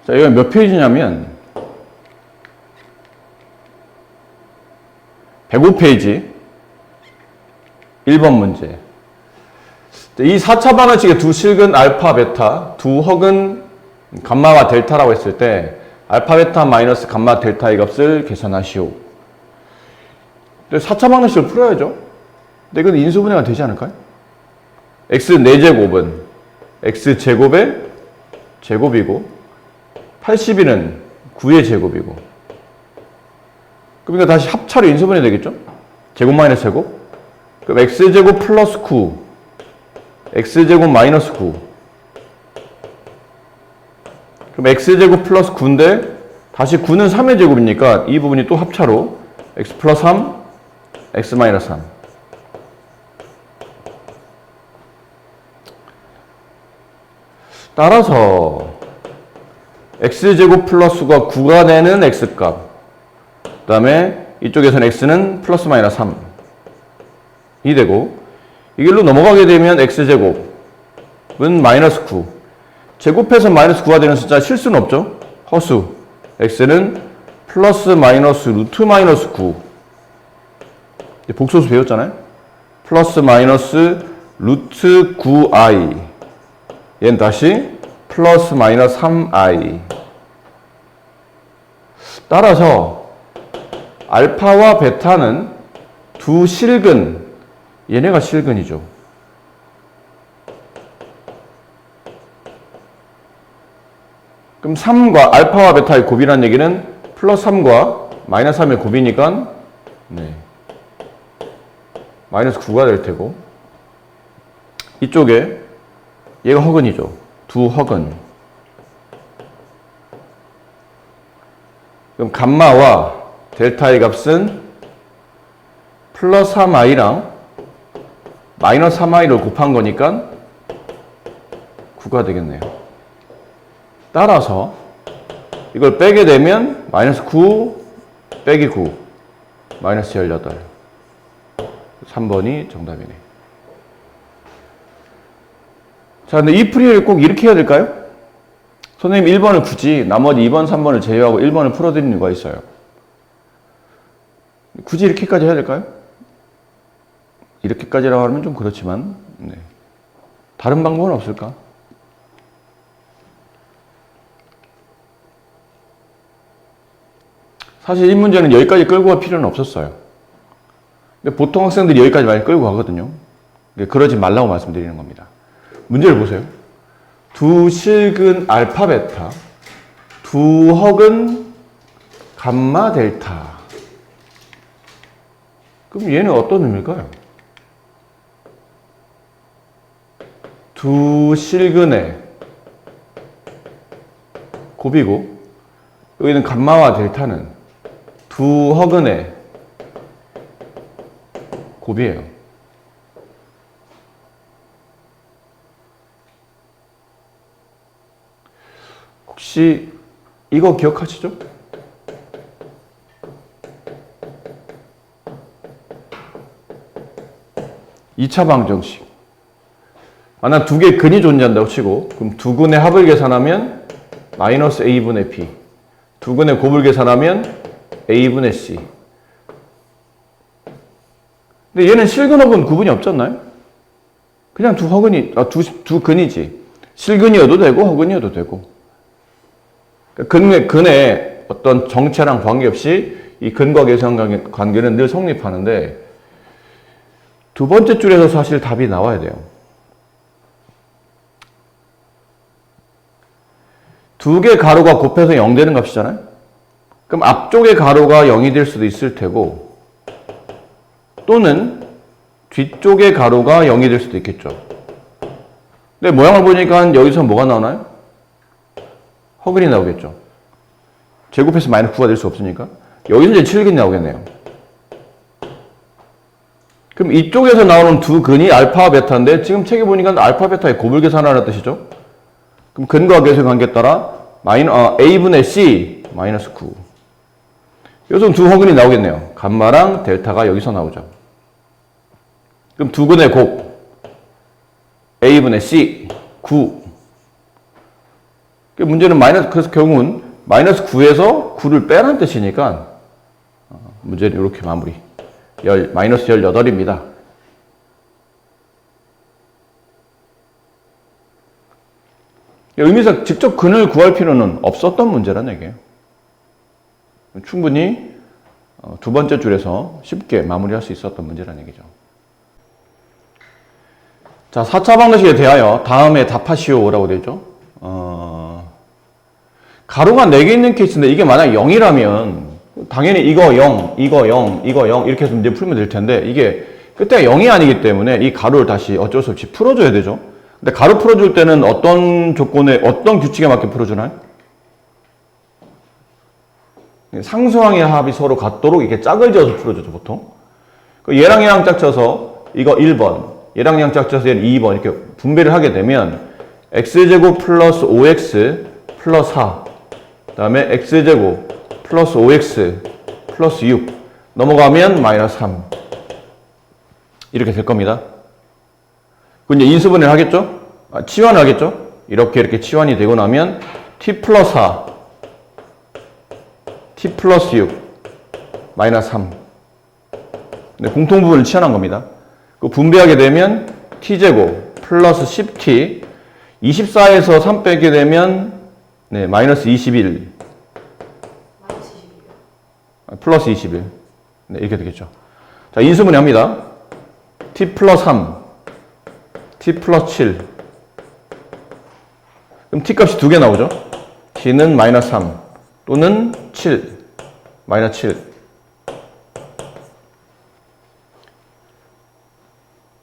자, 이거 몇 페이지냐면 105페이지 1번 문제. 이 4차 방정식의 두 실근 알파, 베타, 두 허근 감마와 델타라고 했을 때 알파, 베타, 마이너스 감마, 델타의 값을 계산하시오. 근데 4차 방정식을 풀어야죠. 근데 이건 인수분해가 되지 않을까요? x 4제곱은 x제곱의 제곱이고 80이는 9의 제곱이고 그러니까 다시 합차로 인수분해 되겠죠? 제곱 마이너스 제곱. 그럼 x제곱 플러스 9 x제곱 마이너스 9 그럼 x제곱 플러스 9인데 다시 9는 3의 제곱이니까 이 부분이 또 합차로 x 플러스 3 x 마이너스 3 따라서 x제곱 플러스가 9가 되는 x값 그 다음에 이쪽에서는 x는 플러스 마이너스 3이 되고 이 길로 넘어가게 되면 x제곱은 마이너스 9 제곱해서 마이너스 9가 되는 숫자 실수는 없죠? 허수 x는 플러스 마이너스 루트 마이너스 9 복소수 배웠잖아요? 플러스 마이너스 루트 9i 얘는 다시 플러스 마이너스 3i 따라서 알파와 베타는 두 실근 얘네가 실근이죠. 그럼 3과 알파와 베타의 곱이라는 얘기는 플러스 3과 마이너스 3의 곱이니까 네. 마이너스 9가 될 테고 이쪽에 얘가 허근이죠. 두 허근. 그럼 감마와 델타의 값은 플러스 3i랑 마이너스 3i를 곱한 거니까 9가 되겠네요. 따라서 이걸 빼게 되면 마이너스 9 빼기 9 마이너스 18 3번이 정답이네. 자, 근데 이 풀이를 꼭 이렇게 해야 될까요? 선생님 1번을 굳이 나머지 2번, 3번을 제외하고 1번을 풀어드리는 이유가 있어요. 굳이 이렇게까지 해야 될까요? 이렇게까지라고 하면 좀 그렇지만 네. 다른 방법은 없을까? 사실 이 문제는 여기까지 끌고 갈 필요는 없었어요. 근데 보통 학생들이 여기까지 많이 끌고 가거든요. 그러지 말라고 말씀드리는 겁니다. 문제를 보세요. 두 실근 알파, 베타, 두 허근 감마, 델타. 그럼 얘는 어떤 의미일까요? 두 실근의 곱이고 여기는 감마와 델타는 두 허근의 곱이에요. 혹시 이거 기억하시죠? 이 차 방정식. 만약 두 개의 근이 존재한다고 치고 그럼 두 근의 합을 계산하면 마이너스 a분의 b 두 근의 곱을 계산하면 a분의 c 근데 얘는 실근허근 구분이 없지 않나요? 그냥 두 허근이, 두 근이지. 실근이어도 되고 허근이어도 되고 근의 어떤 정체랑 관계없이 이 근과 계산 관계는 늘 성립하는데 두 번째 줄에서 사실 답이 나와야 돼요. 두 개 가로가 곱해서 0 되는 값이잖아요. 그럼 앞쪽의 가로가 0이 될 수도 있을 테고 또는 뒤쪽의 가로가 0이 될 수도 있겠죠. 근데 모양을 보니까 여기서 뭐가 나오나요? 허근이 나오겠죠. 제곱해서 마이너스 9가 될 수 없으니까 여기서 이제 7근이 나오겠네요. 그럼 이쪽에서 나오는 두 근이 알파와 베타인데 지금 책에 보니까 알파, 베타의 곱을 계산하라는 뜻이죠. 그럼 근과 계수의 관계에 따라 a분의 c 마이너스 9 여기서 두 허근이 나오겠네요. 감마랑 델타가 여기서 나오죠. 그럼 두 근의 곱 a분의 c 9 문제는 그래서 결국은 마이너스 9에서 9를 빼라는 뜻이니까 문제는 이렇게 마무리. 마이너스 18입니다. 의미상 직접 근을 구할 필요는 없었던 문제란 얘기예요. 충분히 두 번째 줄에서 쉽게 마무리할 수 있었던 문제란 얘기죠. 자, 4차 방정식에 대하여 다음에 답하시오라고 되죠. 가로가 4개 있는 케이스인데 이게 만약 0이라면 당연히 이거 0, 이거 0, 이거 0 이렇게 해서 문제 풀면 될 텐데 이게 끝대가 0이 아니기 때문에 이 가로를 다시 어쩔 수 없이 풀어줘야 되죠. 근데 가로 풀어줄 때는 어떤 조건에, 어떤 규칙에 맞게 풀어주나요? 상수항의 합이 서로 같도록 이렇게 짝을 지어서 풀어주죠, 보통. 얘랑 얘랑 짝 쳐서 이거 1번, 얘랑 얘랑 짝 쳐서 얘는 2번 이렇게 분배를 하게 되면 x제곱 플러스 5x 플러스 4, 그 다음에 x제곱 플러스 5x 플러스 6 넘어가면 마이너스 3 이렇게 될 겁니다. 그 이제 인수분해를 하겠죠? 치환을 하겠죠? 이렇게 치환이 되고 나면 t 플러스 4, t 플러스 6, 마이너스 3. 네, 공통부분을 치환한 겁니다. 그 분배하게 되면 t제곱 플러스 10t, 24에서 3 빼게 되면 네, 마이너스 21. 플러스 21. 네, 이렇게 되겠죠. 자, 인수분해 합니다. t 플러스 3, t 플러스 7. 그럼 t 값이 2개 나오죠. t는 마이너스 3 또는 7, 마이너스 7.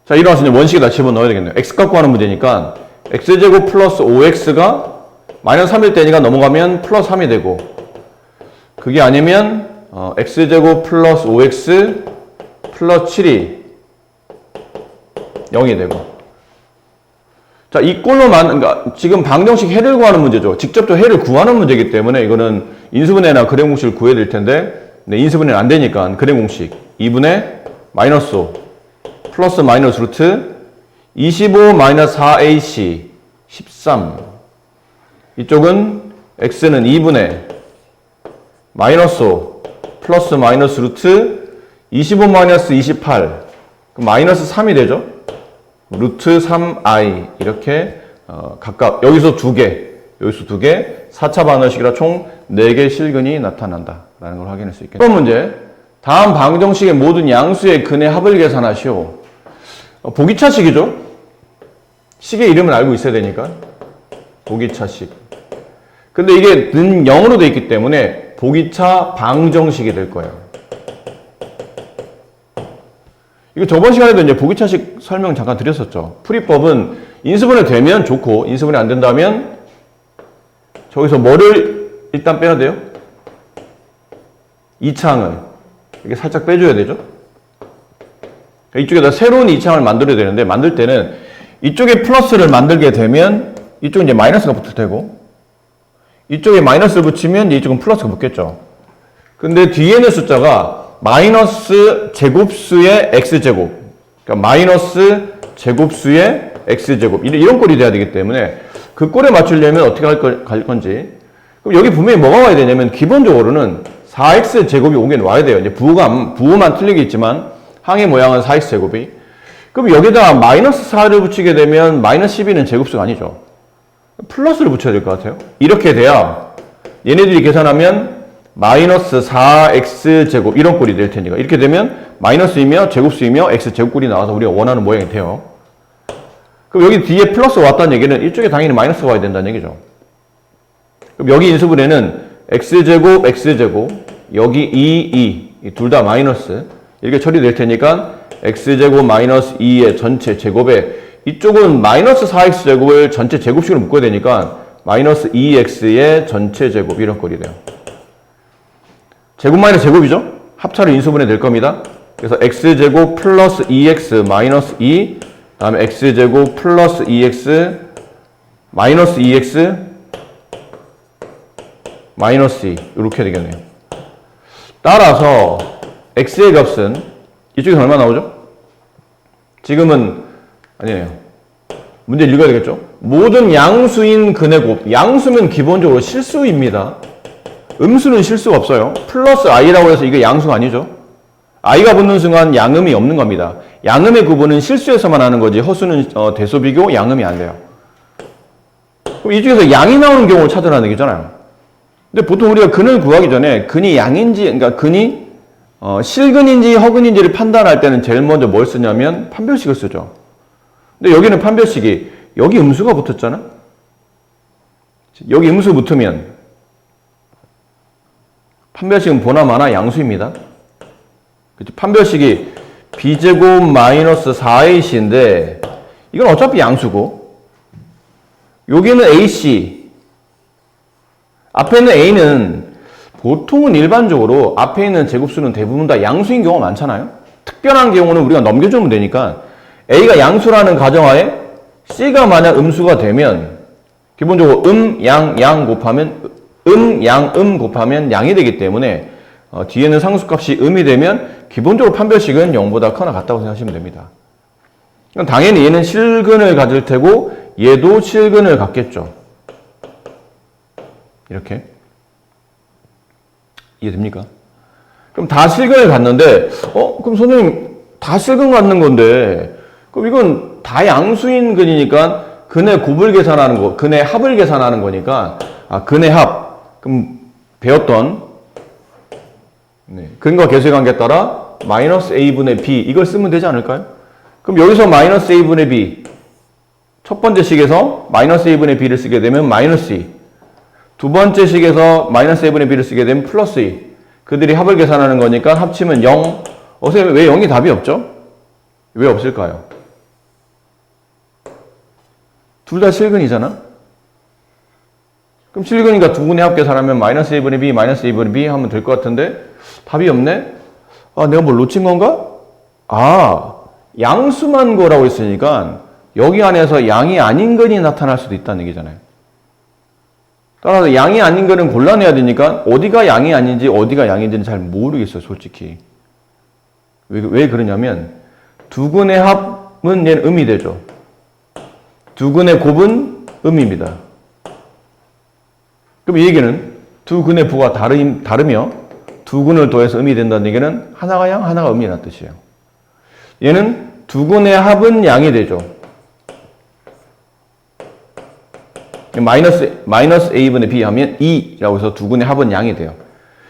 자, 일어나서 이제 원식에다 집어넣어야 되겠네요. x 값 구하는 문제니까 x제곱 플러스 5x가 마이너스 3일 때니까 넘어가면 플러스 3이 되고, 그게 아니면 x제곱 플러스 5x 플러스 7이 0이 되고. 자, 이 꼴로만, 그러니까 지금 방정식 해를 구하는 문제죠. 직접적 해를 구하는 문제이기 때문에 이거는 인수분해나 그래 공식을 구해야 될 텐데, 네, 인수분해는 안 되니까 그래 공식 2분의 마이너스 5 플러스 마이너스 루트 25 마이너스 4ac 13. 이쪽은 x는 2분의 마이너스 5 플러스 마이너스 루트 25 마이너스 28 마이너스 3이 되죠. 루트 3i 이렇게 각각 여기서 2개, 여기서 2개, 4차 방정식이라 총 4개의 실근이 나타난다 라는 걸 확인할 수 있겠네요. 1번 문제. 다음 방정식의 모든 양수의 근의 합을 계산하시오. 보기차식이죠. 식의 이름을 알고 있어야 되니까 보기차식. 근데 이게 는 0으로 되어 있기 때문에 보기차 방정식이 될 거예요. 이거 저번 시간에도 이제 보기차식 설명 잠깐 드렸었죠. 풀이법은 인수분해 되면 좋고, 인수분해 안 된다면 저기서 뭐를 일단 빼야 돼요? 이창을 이렇게 살짝 빼줘야 되죠. 이쪽에다 새로운 이창을 만들어야 되는데, 만들 때는 이쪽에 플러스를 만들게 되면 이쪽은 이제 마이너스가 붙을 테고, 이쪽에 마이너스를 붙이면 이쪽은 플러스가 붙겠죠. 근데 뒤에 있는 숫자가 마이너스 제곱수의 x제곱, 그러니까 마이너스 제곱수의 x제곱 이런 꼴이 돼야 되기 때문에 그 꼴에 맞추려면 어떻게 갈 건지. 그럼 여기 분명히 뭐가 와야 되냐면 기본적으로는 4x제곱이 오긴 와야 돼요. 이제 부호만 틀리겠지만 항의 모양은 4x제곱이. 그럼 여기다가 마이너스 4를 붙이게 되면 마이너스 12는 제곱수가 아니죠. 플러스를 붙여야 될 것 같아요. 이렇게 돼야 얘네들이 계산하면 마이너스 4x제곱 이런 꼴이 될 테니까, 이렇게 되면 마이너스이며 제곱수이며 x제곱꼴이 나와서 우리가 원하는 모양이 돼요. 그럼 여기 뒤에 플러스 왔다는 얘기는 이쪽에 당연히 마이너스가 와야 된다는 얘기죠. 그럼 여기 인수분해는 x제곱 x제곱 여기 2 둘 다 마이너스 이렇게 처리될 테니까 x제곱 마이너스 2의 전체 제곱에 이쪽은 마이너스 4x제곱을 전체 제곱식으로 묶어야 되니까 마이너스 2x의 전체 제곱 이런 꼴이 돼요. 제곱 마이너스 제곱이죠? 합차로 인수분해 될 겁니다. 그래서 x제곱 플러스 2x 마이너스 2, 다음에 x제곱 플러스 2x 마이너스 2x 마이너스 2 이렇게 되겠네요. 따라서 x의 값은 이쪽에서 얼마 나오죠? 지금은 아니에요. 문제를 읽어야 되겠죠? 모든 양수인 근의 곱. 양수면 기본적으로 실수입니다. 음수는 실수가 없어요. 플러스 i라고 해서 이게 양수가 아니죠. i가 붙는 순간 양음이 없는 겁니다. 양음의 구분은 실수에서만 하는 거지 허수는 대소, 비교, 양음이 안 돼요. 그럼 이 중에서 양이 나오는 경우를 찾으라는 얘기잖아요. 근데 보통 우리가 근을 구하기 전에 근이 양인지, 그러니까 근이 실근인지 허근인지를 판단할 때는 제일 먼저 뭘 쓰냐면 판별식을 쓰죠. 근데 여기는 판별식이 여기 음수가 붙었잖아. 여기 음수 붙으면 판별식은 보나 마나 양수입니다. 그치? 판별식이 b제곱 마이너스 4ac인데 이건 어차피 양수고 여기는 ac 앞에 있는 a는 보통은 일반적으로 앞에 있는 제곱수는 대부분 다 양수인 경우가 많잖아요. 특별한 경우는 우리가 넘겨주면 되니까 a가 양수라는 가정하에 c가 만약 음수가 되면 기본적으로 양 곱하면 양 곱하면 양이 되기 때문에 뒤에는 상수값이 음이 되면 기본적으로 판별식은 0보다 커나 같다고 생각하시면 됩니다. 당연히 얘는 실근을 가질 테고 얘도 실근을 갖겠죠. 이렇게 이해됩니까? 그럼 다 실근을 갖는데 그럼 선생님 다 실근 갖는 건데 그럼 이건 다 양수인 근이니까 근의 곱을 계산하는 거, 근의 합을 계산하는 거니까 근의 합 그럼 배웠던 근과 계수의 관계에 따라 마이너스 a분의 b 이걸 쓰면 되지 않을까요? 그럼 여기서 마이너스 a분의 b 첫 번째 식에서 마이너스 a분의 b를 쓰게 되면 마이너스 2 두 번째 식에서 마이너스 a분의 b를 쓰게 되면 플러스 2 그들이 합을 계산하는 거니까 합치면 0 선생님 왜 0이 답이 없죠? 왜 없을까요? 둘 다 실근이잖아? 그럼 실근이니까 두 분의 합 계산하면 마이너스 a분의 b 마이너스 a분의 b 하면 될 것 같은데 답이 없네? 내가 뭘 놓친 건가? 양수만 거라고 했으니까 여기 안에서 양이 아닌 근이 나타날 수도 있다는 얘기잖아요. 따라서 양이 아닌 거는 골라내야 되니까 어디가 양이 아닌지 어디가 양인지는 잘 모르겠어요, 솔직히. 왜 그러냐면 두 근의 합은 얘는 음이 되죠. 두 근의 곱은 음입니다. 그럼 이 얘기는 두 근의 부가 다르며 두 근을 더해서 음이 된다는 얘기는 하나가 양, 하나가 음이라는 뜻이에요. 얘는 두 근의 합은 양이 되죠. 마이너스 a분의 b 하면 2라고 해서 두 근의 합은 양이 돼요.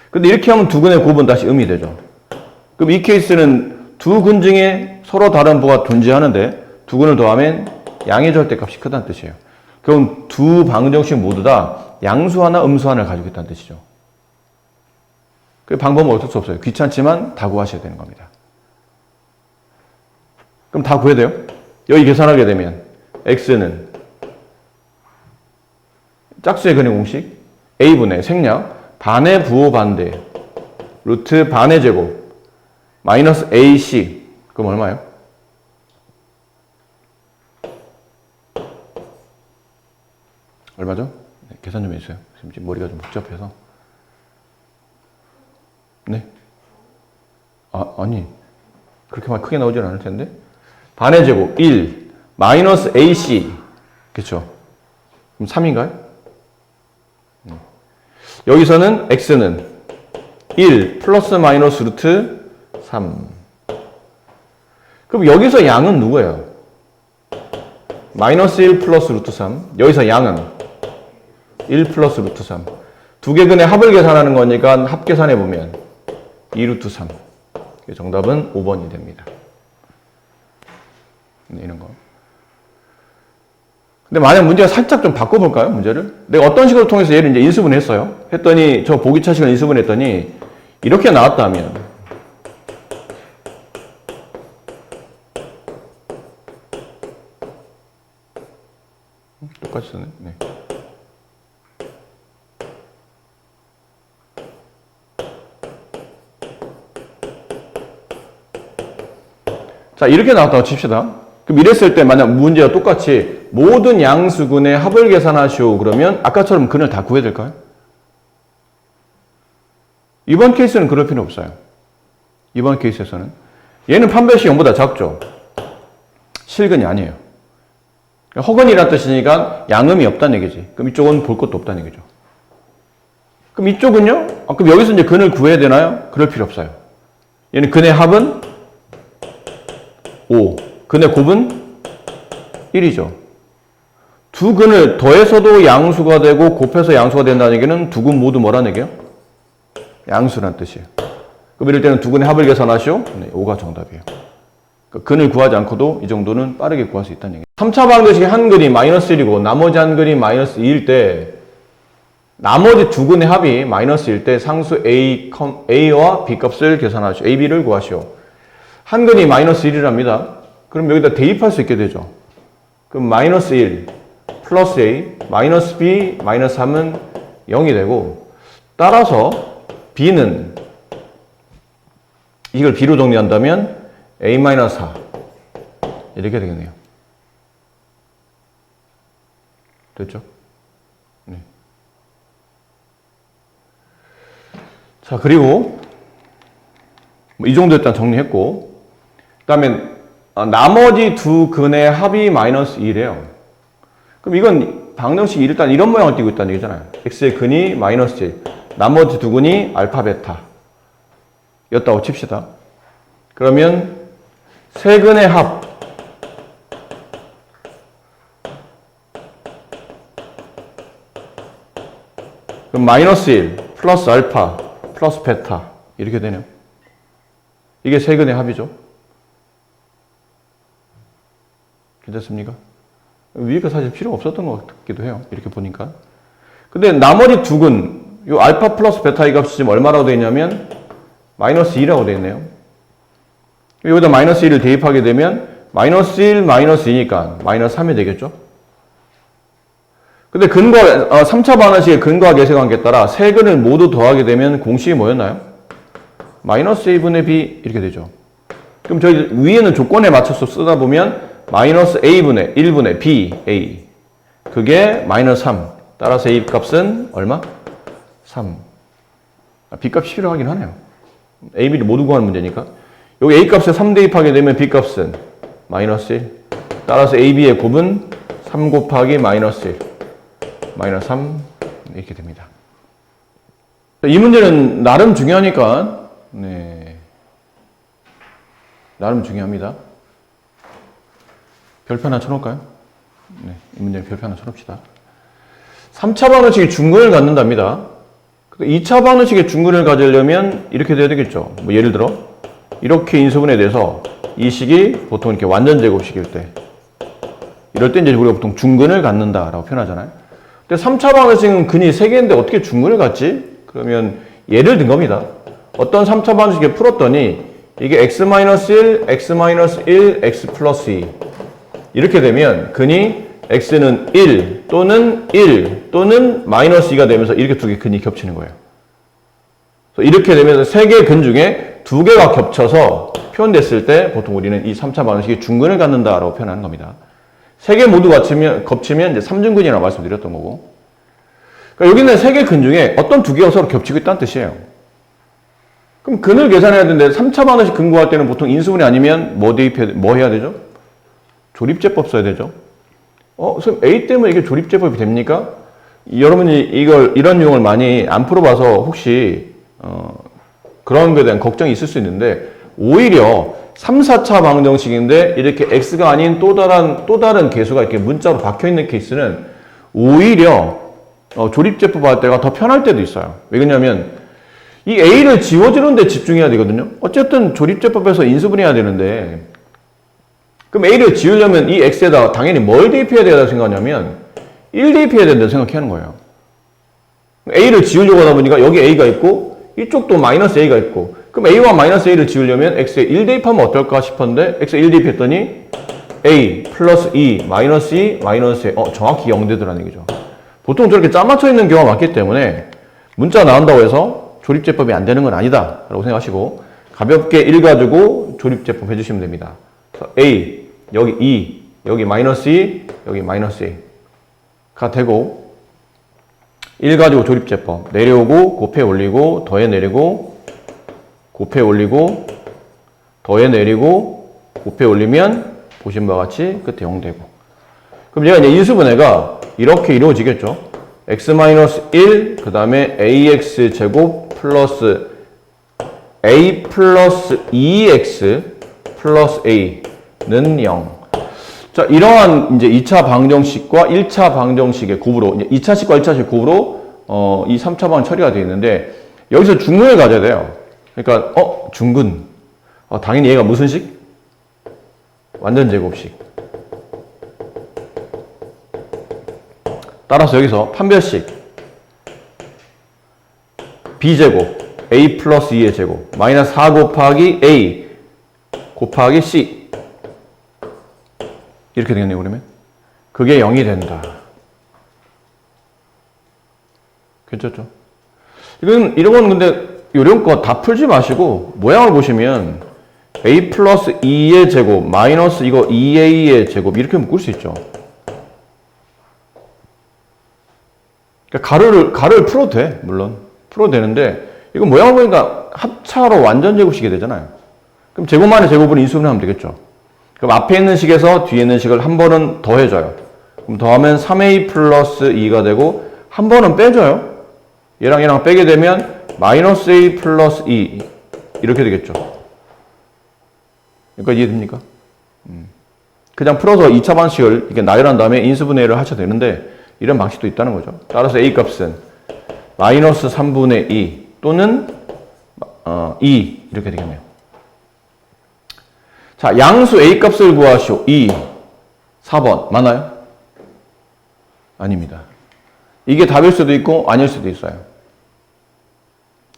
근데 이렇게 하면 두 근의 곱은 다시 음이 되죠. 그럼 이 케이스는 두 근 중에 서로 다른 부가 존재하는데 두 근을 더하면 양의 절대값이 크다는 뜻이에요. 그럼 두 방정식 모두 다 양수 하나, 음수 하나를 가지고 있다는 뜻이죠. 그 방법은 어쩔 수 없어요. 귀찮지만 다 구하셔야 되는 겁니다. 그럼 다 구해야 돼요? 여기 계산하게 되면 x는 짝수의 근의 공식 a분의 생략 반의 부호 반대 루트 반의 제곱 마이너스 ac 그럼 얼마예요? 얼마죠? 네, 계산 좀 해주세요. 지금 머리가 좀 복잡해서. 네? 아니 그렇게 막 크게 나오진 않을 텐데 반의 제곱 1 마이너스 ac 그쵸? 그럼 3인가요? 여기서는 x는 1 플러스 마이너스 루트 3 그럼 여기서 양은 누구예요? 마이너스 1 플러스 루트 3 여기서 양은 1 플러스 루트 3 두 개 근의 합을 계산하는 거니까 합 계산해 보면 2 루트 3 정답은 5번이 됩니다. 네, 이런 거. 근데 만약 문제가 살짝 좀 바꿔볼까요? 문제를? 내가 어떤 식으로 통해서 얘를 이제 인수분 했어요. 했더니 저 보기차 식을 인수분 했더니 이렇게 나왔다면 똑같이 쓰네. 네. 자, 이렇게 나왔다고 칩시다. 그럼 이랬을 때 만약 문제가 똑같이 모든 양수근의 합을 계산하시오 그러면 아까처럼 근을 다 구해야 될까요? 이번 케이스는 그럴 필요 없어요. 이번 케이스에서는 얘는 판별식 0보다 작죠. 실근이 아니에요. 허근이란 뜻이니까 양음이 없다는 얘기지. 그럼 이쪽은 볼 것도 없다는 얘기죠. 그럼 이쪽은요? 그럼 여기서 이제 근을 구해야 되나요? 그럴 필요 없어요. 얘는 근의 합은 5, 근의 곱은 1이죠. 두 근을 더해서도 양수가 되고 곱해서 양수가 된다는 얘기는 두 근 모두 뭐라는 얘기예요? 양수란 뜻이에요. 그럼 이럴 때는 두 근의 합을 계산하시오. 네, 5가 정답이에요. 그러니까 근을 구하지 않고도 이 정도는 빠르게 구할 수 있다는 얘기예요. 3차 방정식의 한 근이 마이너스 1이고 나머지 한 근이 마이너스 2일 때 나머지 두 근의 합이 마이너스 1일 때 상수 A와 B 값을 계산하시오. A, B를 구하시오. 한 근이 마이너스 1이랍니다. 그럼 여기다 대입할 수 있게 되죠. 그럼 마이너스 1 플러스 A 마이너스 B 마이너스 3은 0이 되고 따라서 B는 이걸 B로 정리한다면 A-4 이렇게 되겠네요. 됐죠? 네. 자, 그리고 이 정도 일단 정리했고 그 다음에 나머지 두 근의 합이 마이너스 2래요. 그럼 이건 방정식이 일단 이런 모양을 띄고 있다는 얘기잖아요. x의 근이 마이너스 1 나머지 두 근이 알파 베타 였다고 칩시다. 그러면 세 근의 합 그럼 마이너스 1 플러스 알파 플러스 베타 이렇게 되네요. 이게 세 근의 합이죠. 괜찮습니까? 위에가 사실 필요 없었던 것 같기도 해요. 이렇게 보니까. 근데 나머지 두 근, 요 알파 플러스 베타 이 값이 지금 얼마라고 되어 있냐면 마이너스 2라고 되어 있네요. 여기다 마이너스 1을 대입하게 되면 마이너스 1, 마이너스 2니까 마이너스 3이 되겠죠? 근데 근과, 3차 방정식의 근과 계세 관계에 따라 세 근을 모두 더하게 되면 공식이 뭐였나요? 마이너스 A분의 B 이렇게 되죠. 그럼 저희 위에는 조건에 맞춰서 쓰다 보면 마이너스 A분의 1분의 B, A 그게 마이너스 3 따라서 A 값은 얼마? 3 B 값이 필요하긴 하네요. A, B를 모두 구하는 문제니까 여기 A 값에 3 대입하게 되면 B 값은 마이너스 1 따라서 A, B의 곱은 3 곱하기 마이너스 1 마이너스 3 이렇게 됩니다. 이 문제는 나름 중요하니까 네, 나름 중요합니다. 별표 하나 쳐놓을까요? 네, 이 문제는 별표 하나 쳐놓읍시다. 3차 방정식이 중근을 갖는답니다. 2차 방정식의 중근을 가지려면 이렇게 돼야 되겠죠. 뭐 예를 들어 이렇게 인수분해 돼서 이 식이 보통 이렇게 완전 제곱식일 때 이럴 때 이제 우리가 보통 중근을 갖는다라고 표현하잖아요. 근데 3차 방정식은 근이 3개인데 어떻게 중근을 갖지? 그러면 예를 든 겁니다. 어떤 3차 방정식을 풀었더니 이게 x-1, x-1, x 플러스 2 이렇게 되면 근이 x는 1 또는 1 또는 마이너스 2가 되면서 이렇게 두 개 근이 겹치는 거예요. 그래서 이렇게 되면서 세 개의 근 중에 두 개가 겹쳐서 표현됐을 때 보통 우리는 이 3차 방정식이 중근을 갖는다라고 표현하는 겁니다. 세 개 모두 겹치면 이제 3중근이라고 말씀드렸던 거고. 그러니까 여기는 세 개 근 중에 어떤 두 개가 서로 겹치고 있다는 뜻이에요. 그럼 근을 계산해야 되는데 3차 방정식 근 구할 때는 보통 인수분해 아니면 뭐 해야 되죠? 조립제법 써야 되죠. 선생님 A 때문에 이게 조립제법이 됩니까? 여러분이 이런 유형을 많이 안 풀어봐서 혹시 그런 거에 대한 걱정이 있을 수 있는데 오히려 3, 4차 방정식인데 이렇게 x가 아닌 또 다른 개수가 이렇게 문자로 박혀있는 케이스는 오히려 조립제법 할 때가 더 편할 때도 있어요. 왜 그러냐면 이 A를 지워주는 데 집중해야 되거든요. 어쨌든 조립제법에서 인수분해해야 되는데 그럼 A를 지우려면 이 X에다 당연히 뭘 대입해야 된다고 생각하냐면 1 대입해야 된다고 생각하는 거예요. A를 지우려고 하다 보니까 여기 A가 있고 이쪽도 마이너스 A가 있고 그럼 A와 마이너스 A를 지우려면 X에 1 대입하면 어떨까 싶었는데 X에 1 대입했더니 A 플러스 2 마이너스 2 마이너스 1 정확히 0 되더라는 얘기죠. 보통 저렇게 짜맞춰 있는 경우가 많기 때문에 문자 나온다고 해서 조립제법이 안 되는 건 아니다 라고 생각하시고 가볍게 1 가지고 조립제법 해주시면 됩니다. A, 여기 2, 여기 마이너스 2, 여기 마이너스 1가 되고 1 가지고 조립제법 내려오고 곱해 올리고 더해 내리고 곱해 올리고 더해 내리고 곱해 올리면 보신 바와 같이 끝에 0 되고 그럼 얘가 이제 인수분해가 이렇게 이루어지겠죠. x-1, 그 다음에 ax 제곱 플러스 a 플러스 2x 플러스 a는 0. 자, 이러한 이제 2차 방정식과 1차 방정식의 곱으로, 이제 2차식과 1차식 곱으로, 이 3차 방정 처리가 되어 있는데, 여기서 중근을 가져야 돼요. 그러니까, 중근. 당연히 얘가 무슨 식? 완전 제곱식. 따라서 여기서 판별식. b제곱, a 플러스 2의 제곱, 마이너스 4 곱하기 a 곱하기 c. 이렇게 되겠네요, 그러면. 그게 0이 된다. 괜찮죠? 이런 건 근데, 요런 거 다 풀지 마시고, 모양을 보시면, a 플러스 2의 제곱, 마이너스 이거 2a의 제곱, 이렇게 묶을 수 있죠. 그러니까 가르를 풀어도 돼, 물론. 풀어도 되는데, 이거 모양을 보니까 합차로 완전 제곱식이 되잖아요. 그럼 제곱만의 제곱을 인수분해하면 되겠죠. 그럼 앞에 있는 식에서 뒤에 있는 식을 한 번은 더해줘요. 그럼 더하면 3a 플러스 2가 되고 한 번은 빼줘요. 얘랑 빼게 되면 마이너스 a 플러스 2 이렇게 되겠죠. 여기까지 이해됩니까? 그냥 풀어서 2차 방식을 이렇게 나열한 다음에 인수분해를 하셔도 되는데 이런 방식도 있다는 거죠. 따라서 a 값은 마이너스 3분의 2 또는 2 이렇게 되겠네요. 자, 양수 a 값을 구하시오. 2, 4번 맞나요? 아닙니다. 이게 답일 수도 있고 아닐 수도 있어요.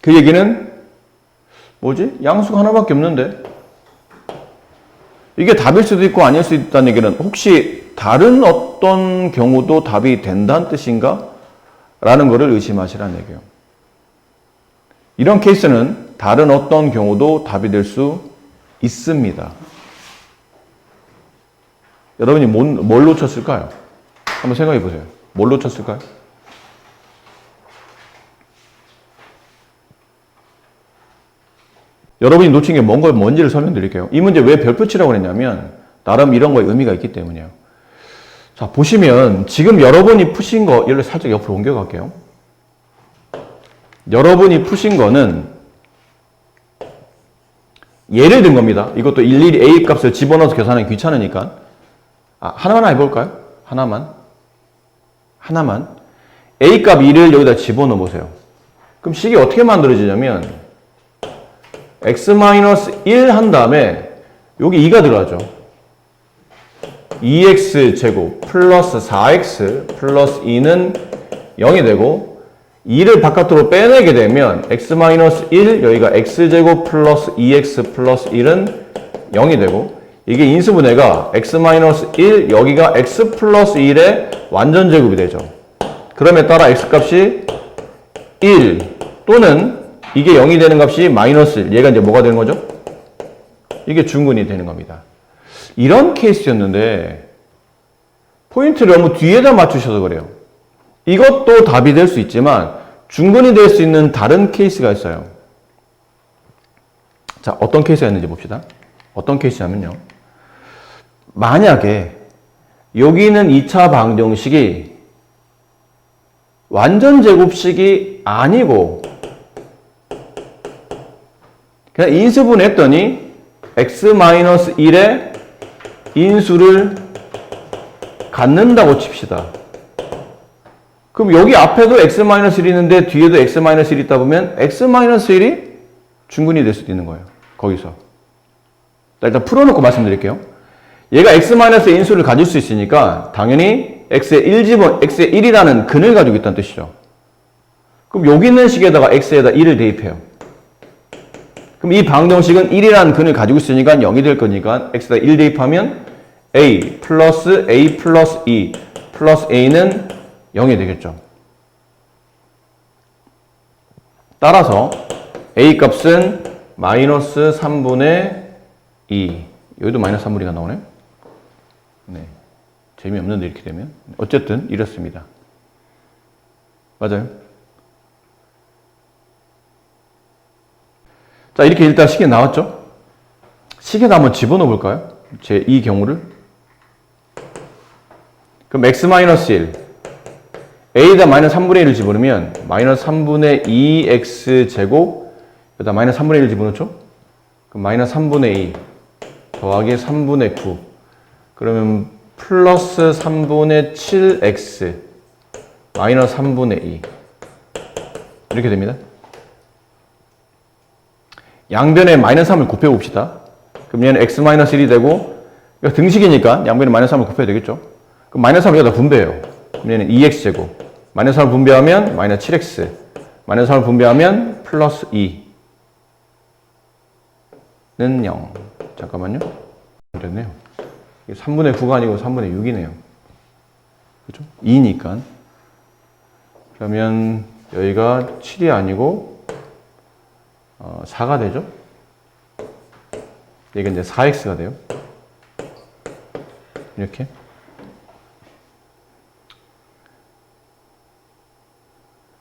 그 얘기는 뭐지? 양수가 하나밖에 없는데 이게 답일 수도 있고 아닐 수도 있다는 얘기는 혹시 다른 어떤 경우도 답이 된다는 뜻인가? 라는 거를 의심하시라는 얘기예요. 이런 케이스는 다른 어떤 경우도 답이 될 수 있습니다. 여러분이 뭘 놓쳤을까요? 한번 생각해 보세요. 뭘 놓쳤을까요? 여러분이 놓친 게 뭔지를 설명드릴게요. 이 문제 왜 별표 치라고 그랬냐면 나름 이런 거에 의미가 있기 때문이에요. 자, 보시면 지금 여러분이 푸신 거 이걸 살짝 옆으로 옮겨갈게요. 여러분이 푸신 거는 예를 든 겁니다. 이것도 일일이 a 값을 집어넣어서 계산하기 귀찮으니까 하나만 해볼까요? 하나만 a 값 2를 여기다 집어넣어 보세요. 그럼 식이 어떻게 만들어지냐면 x-1 한 다음에 여기 2가 들어가죠. 2x 제곱 플러스 4x 플러스 2는 0이 되고 2를 바깥으로 빼내게 되면 x-1 여기가 x제곱 플러스 2x 플러스 1은 0이 되고 이게 인수분해가 x-1 여기가 x 플러스 1의 완전 제곱이 되죠. 그럼에 따라 x값이 1 또는 이게 0이 되는 값이 마이너스 1 얘가 이제 뭐가 되는 거죠? 이게 중근이 되는 겁니다. 이런 케이스였는데 포인트를 너무 뒤에다 맞추셔서 그래요. 이것도 답이 될 수 있지만 중근이 될 수 있는 다른 케이스가 있어요. 자, 어떤 케이스가 있는지 봅시다. 어떤 케이스냐면요. 만약에 여기 있는 2차 방정식이 완전 제곱식이 아니고 그냥 인수분해했더니 x-1의 인수를 갖는다고 칩시다. 그럼 여기 앞에도 x-1이 있는데 뒤에도 x-1이 있다 보면 x-1이 중근이 될 수도 있는 거예요. 거기서. 일단 풀어놓고 말씀드릴게요. 얘가 x-의 인수를 가질 수 있으니까 당연히 x의 1이라는 근을 가지고 있다는 뜻이죠. 그럼 여기 있는 식에다가 x에다 1을 대입해요. 그럼 이 방정식은 1이라는 근을 가지고 있으니까 0이 될 거니까 x에다 1 대입하면 a 플러스 2 플러스 a는 0이 되겠죠. 따라서 a 값은 마이너스 3분의 2. 여기도 마이너스 3분의 2가 나오네. 네. 재미없는데 이렇게 되면. 어쨌든 이렇습니다. 맞아요? 자, 이렇게 일단 식이 나왔죠? 식에다 한번 집어넣어 볼까요? 이 경우를. 그럼 x-1 a에다 마이너스 3분의 1을 집어넣으면 마이너스 3분의 2x 제곱 여기다 마이너스 3분의 1을 집어넣죠? 그럼 마이너스 3분의 2 더하기 3분의 9 그러면 플러스 3분의 7x 마이너스 3분의 2 이렇게 됩니다. 양변에 마이너스 3을 곱해봅시다. 그럼 얘는 x-1이 되고 등식이니까 양변에 마이너스 3을 곱해야 되겠죠. 그럼 마이너스 3을 여기다 분배해요. 그럼 얘는 2x제곱 마이너스 3을 분배하면 마이너스 7x 마이너스 3을 분배하면 플러스 2는 0. 잠깐만요. 됐네요. 3분의 9가 아니고 3분의 6이네요. 그죠? 2니까. 그러면 여기가 7이 아니고 4가 되죠? 이게 이제 4x가 돼요. 이렇게.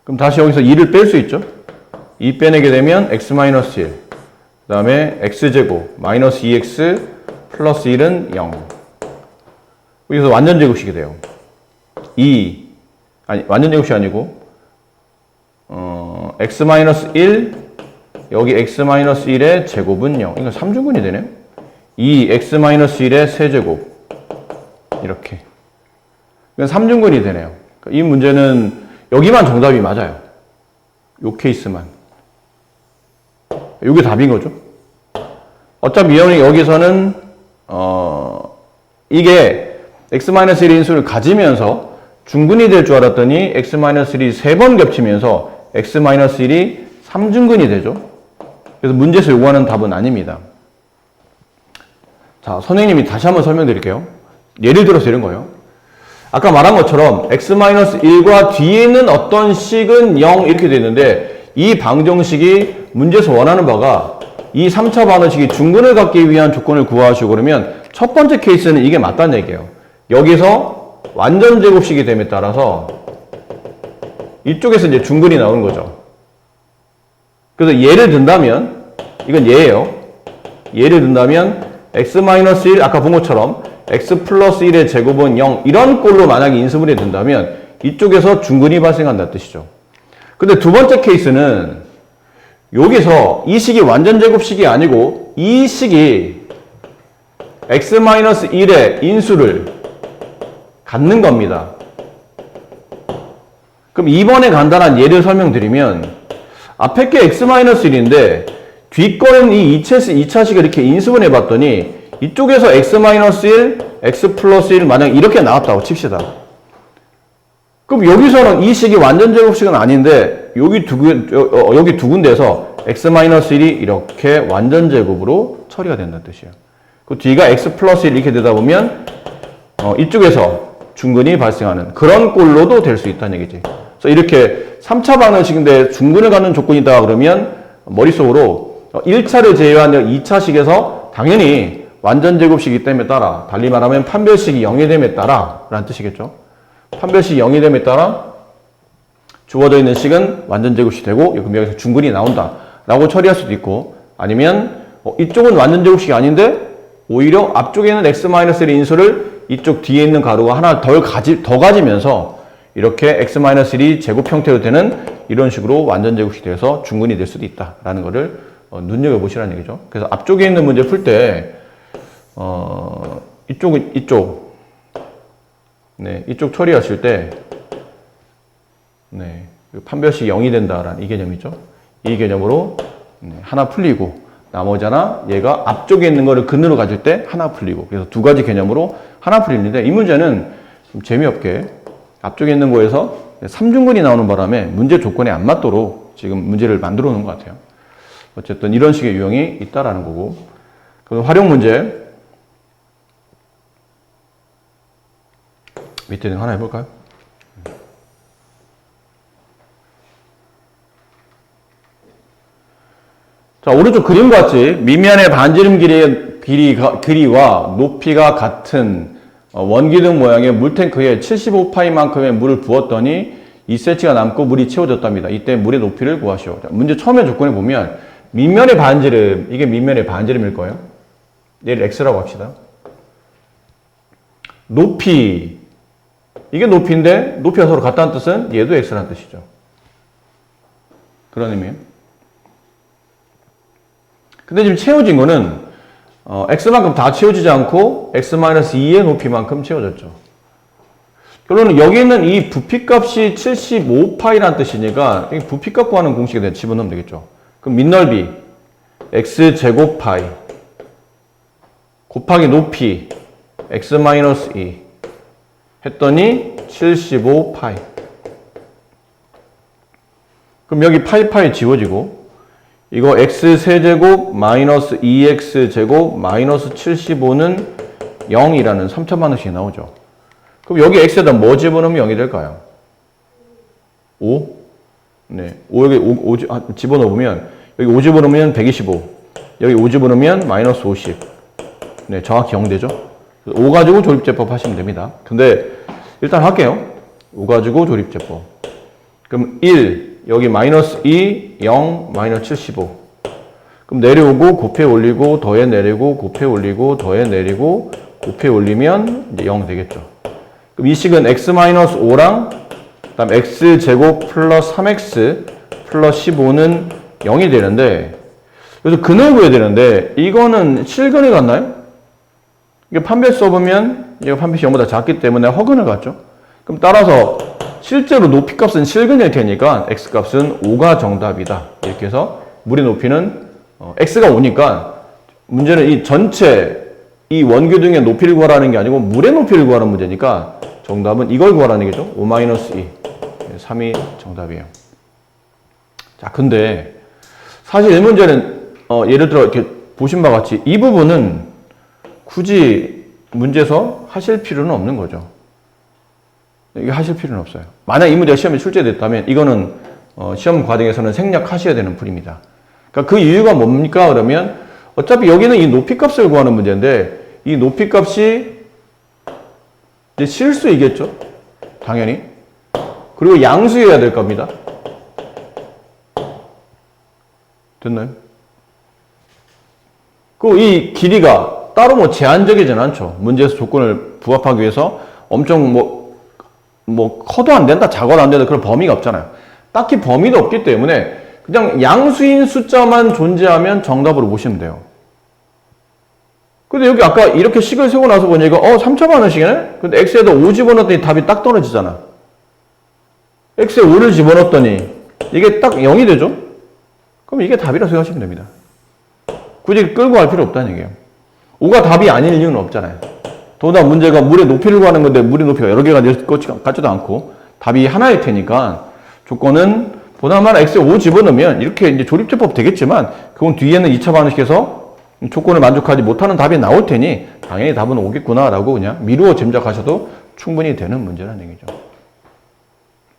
그럼 다시 여기서 2를 뺄 수 있죠? 2 빼내게 되면 x-1 그 다음에 x제곱 마이너스 2x 플러스 1은 0 여기서 완전 제곱식이 돼요. 2 아니 완전 제곱식이 아니고 x-1 여기 x-1의 제곱은 0 이거 3중근이 되네요. 2 x-1의 세제곱 이렇게 이건 3중근이 되네요. 이 문제는 여기만 정답이 맞아요. 요 케이스만. 요게 답인 거죠. 어차피 여기서는 이게 x-1의 인수를 가지면서 중근이 될 줄 알았더니 x-1이 3번 겹치면서 x-1이 3중근이 되죠. 그래서 문제에서 요구하는 답은 아닙니다. 자, 선생님이 다시 한번 설명드릴게요. 예를 들어서 이런 거예요. 아까 말한 것처럼 x-1과 뒤에 있는 어떤 식은 0 이렇게 되어 있는데 이 방정식이 문제에서 원하는 바가 이 3차 방정식이 중근을 갖기 위한 조건을 구하시고 그러면 첫 번째 케이스는 이게 맞다는 얘기예요. 여기서 완전 제곱식이 됨에 따라서 이쪽에서 이제 중근이 나오는 거죠. 그래서 예를 든다면 이건 예예요. 예를 든다면 x-1 아까 본 것처럼 x 플러스 1의 제곱은 0 이런 꼴로 만약에 인수분해 된다면 이쪽에서 중근이 발생한다는 뜻이죠. 근데 두 번째 케이스는 여기서 이 식이 완전 제곱식이 아니고 이 식이 x-1의 인수를 갖는 겁니다. 그럼 이번에 간단한 예를 설명드리면 앞에 게 x-1인데 뒷거는 이 2차식을 이렇게 인수분해 봤더니 이쪽에서 x-1, x 플러스 1 만약 이렇게 나왔다고 칩시다. 그럼 여기서는 이 식이 완전 제곱식은 아닌데 여기 두 군데에서 x-1이 이렇게 완전 제곱으로 처리가 된다는 뜻이에요. 그 뒤가 x 플러스 1 이렇게 되다 보면 이쪽에서 중근이 발생하는 그런 꼴로도 될 수 있다는 얘기지. 그래서 이렇게 3차 방정식인데 중근을 갖는 조건이다 그러면 머릿속으로 1차를 제외한 2차식에서 당연히 완전 제곱식이기 때문에 따라 달리 말하면 판별식이 0이 됨에 따라 라는 뜻이겠죠. 판별식이 0이 됨에 따라 주어져 있는 식은 완전 제곱식이 되고 그럼 여기서 중근이 나온다 라고 처리할 수도 있고 아니면 이쪽은 완전 제곱식이 아닌데 오히려 앞쪽에 있는 x-1의 인수를 이쪽 뒤에 있는 가로가 하나 더 가지면서 이렇게 x-1이 제곱 형태로 되는 이런 식으로 완전 제곱식이 돼서 중근이 될 수도 있다라는 것을 눈여겨보시라는 얘기죠. 그래서 앞쪽에 있는 문제 풀 때 이쪽 처리하실 때 판별식이 0이 된다라는 이 개념이죠. 이 개념으로 하나 풀리고 나머지 하나 얘가 앞쪽에 있는 거를 근으로 가질 때 하나 풀리고 그래서 두 가지 개념으로 하나 풀리는데 이 문제는 좀 재미없게 앞쪽에 있는 거에서 3중근이 나오는 바람에 문제 조건에 안 맞도록 지금 문제를 만들어 놓은 것 같아요. 어쨌든 이런 식의 유형이 있다라는 거고 그럼 활용 문제 밑에는 하나 해볼까요? 자, 오른쪽 그림과 같이 밑면의 반지름 길이와 높이가 같은 원기둥 모양의 물탱크에 75파이만큼의 물을 부었더니 2cm가 남고 물이 채워졌답니다. 이때 물의 높이를 구하시오. 자, 문제 처음에 조건에 보면 밑면의 반지름, 이게 밑면의 반지름일 거예요. 얘를 x라고 합시다. 높이, 이게 높이인데 높이가 서로 같다는 뜻은 얘도 x라는 뜻이죠. 그런 의미예요. 근데 지금 채워진 거는 x만큼 다 채워지지 않고 x-2의 높이만큼 채워졌죠. 결론은 여기 있는 이 부피값이 75파이라는 뜻이니까 부피값 구하는 공식에 대해 집어넣으면 되겠죠. 그럼 밑넓이 x제곱 파이 곱하기 높이 x-2 했더니 75파이. 그럼 여기 파이 지워지고 이거 x세제곱 마이너스 2x제곱 마이너스 75는 0이라는 3천만 원씩 나오죠. 그럼 여기 x에다 뭐 집어넣으면 0이 될까요? 5? 네. 5 여기 5 집어넣으면 여기 5 집어넣으면 125. 여기 5 집어넣으면 마이너스 50. 네, 정확히 0 되죠? 5 가지고 조립제법 하시면 됩니다. 근데 일단 할게요. 5 가지고 조립제법. 그럼 1, 여기 마이너스 2, 0, 마이너스 75. 그럼 내려오고 곱해 올리고 더해 내리고 곱해 올리고 더해 내리고 곱해 올리면 이제 0 되겠죠. 그럼 이 식은 x-5랑 그다음 x제곱 플러스 3x 플러스 15는 0이 되는데 그래서 근을 구해야 되는데 이거는 실근이 같나요? 이게 판별 써보면 이거 판별이 0보다 작기 때문에 허근을 갖죠. 그럼 따라서 실제로 높이값은 실근일 테니까 x값은 5가 정답이다. 이렇게 해서 물의 높이는 x가 5니까 문제는 이 전체 이 원규 등의 높이를 구하라는 게 아니고 물의 높이를 구하는 문제니까 정답은 이걸 구하라는 얘기죠. 5-2. 3이 정답이에요. 자, 근데 사실 이 문제는 예를 들어 이렇게 보신 바와 같이 이 부분은 굳이 문제에서 하실 필요는 없는 거죠. 이게 하실 필요는 없어요. 만약 이 문제가 시험에 출제됐다면 이거는 시험 과정에서는 생략하셔야 되는 풀입니다. 그러니까 그 이유가 뭡니까? 그러면 어차피 여기는 이 높이값을 구하는 문제인데 이 높이값이 이제 실수이겠죠? 당연히. 그리고 양수여야 될 겁니다. 됐나요? 그 이 길이가 따로 뭐 제한적이진 않죠. 문제에서 조건을 부합하기 위해서 엄청 커도 안 된다, 작아도 안 된다 그런 범위가 없잖아요. 딱히 범위도 없기 때문에 그냥 양수인 숫자만 존재하면 정답으로 보시면 돼요. 근데 여기 아까 이렇게 식을 세고 나서 보니까 3천만 원씩이네? 근데 x에다 5 집어넣었더니 답이 딱 떨어지잖아. x에 5를 집어넣었더니 이게 딱 0이 되죠? 그럼 이게 답이라고 생각하시면 됩니다. 굳이 끌고 갈 필요 없다는 얘기예요. 5가 답이 아닐 이유는 없잖아요. 더구나 문제가 물의 높이를 구하는 건데 물의 높이가 여러 개가 될 것 같지도 않고 답이 하나일 테니까 조건은 보나마나 x에 5 집어넣으면 이렇게 이제 조립제법 되겠지만 그건 뒤에는 2차 방식에서 조건을 만족하지 못하는 답이 나올 테니 당연히 답은 오겠구나라고 그냥 미루어 짐작하셔도 충분히 되는 문제라는 얘기죠.